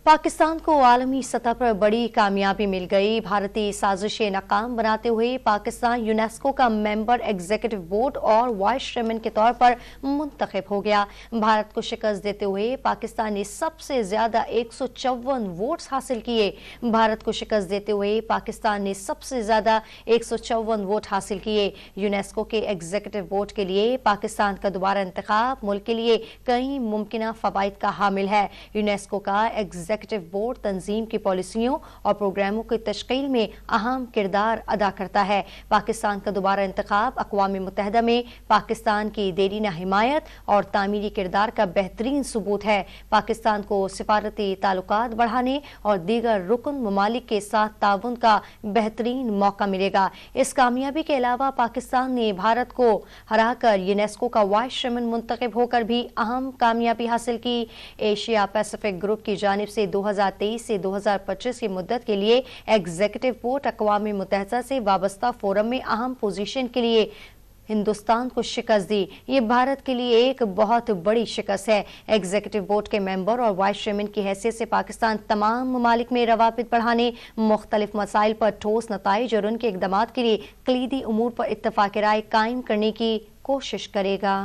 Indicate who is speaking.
Speaker 1: पाकिस्तान को आलमी सतह पर बड़ी कामयाबी मिल गई। भारतीय साजिशें नाकाम बनाते हुए पाकिस्तान यूनेस्को का मेंबर एग्जीक्यूटिव बोर्ड और वाइस चेयरमैन के तौर पर मुंतखब हो गया। भारत को शिकस्त देते हुए पाकिस्तान ने सबसे ज्यादा 154 वोट्स हासिल किए। भारत को शिकस्त देते हुए पाकिस्तान ने सबसे ज्यादा 154 वोट हासिल किए। यूनेस्को के एग्जीक्यूटिव बोर्ड के लिए पाकिस्तान का दोबारा इंतखाब मुल्क के लिए कई मुमकिन फवाइद का हामिल है। यूनेस्को का एग्जीक्यूटिव बोर्ड तंजीम की पॉलिसियों और प्रोग्रामों की तश्कील में अहम किरदार अदा करता है। पाकिस्तान का दोबारा इंतखाब अक़वाम मुत्तहिदा में पाकिस्तान की देरीना हिमायत और तामीरी किरदार का बेहतरीन सबूत है। पाकिस्तान को सिफारती ताल्लुकात बढ़ाने और दीगर रुकन ममालिक के साथ ताउन का बेहतरीन मौका मिलेगा। इस कामयाबी के अलावा पाकिस्तान ने भारत को हराकर यूनेस्को का वाइस चेयरमैन मुंतखब होकर भी अहम कामयाबी हासिल की। एशिया पैसिफिक ग्रुप की जानिब से 2023 से 2025 की मुद्दत के लिए एग्जीक्यूटिव बोर्ड अक़वाम मुत्तहिदा से वाबस्ता फोरम में अहम पोजीशन के लिए हिंदुस्तान को शिकस्त दी। ये भारत के लिए एक बहुत बड़ी शिकस्त है। एग्जीक्यूटिव बोर्ड के मेंबर और वाइस चेयरमैन की हैसियत से पाकिस्तान तमाम ममालिक में रवाबित बढ़ाने, मुख्तलिफ मसाइल पर ठोस नताइज और उनके इक़दामात के लिए कलीदी उमूर पर इत्तफ़ाक़ राय कायम करने की कोशिश करेगा।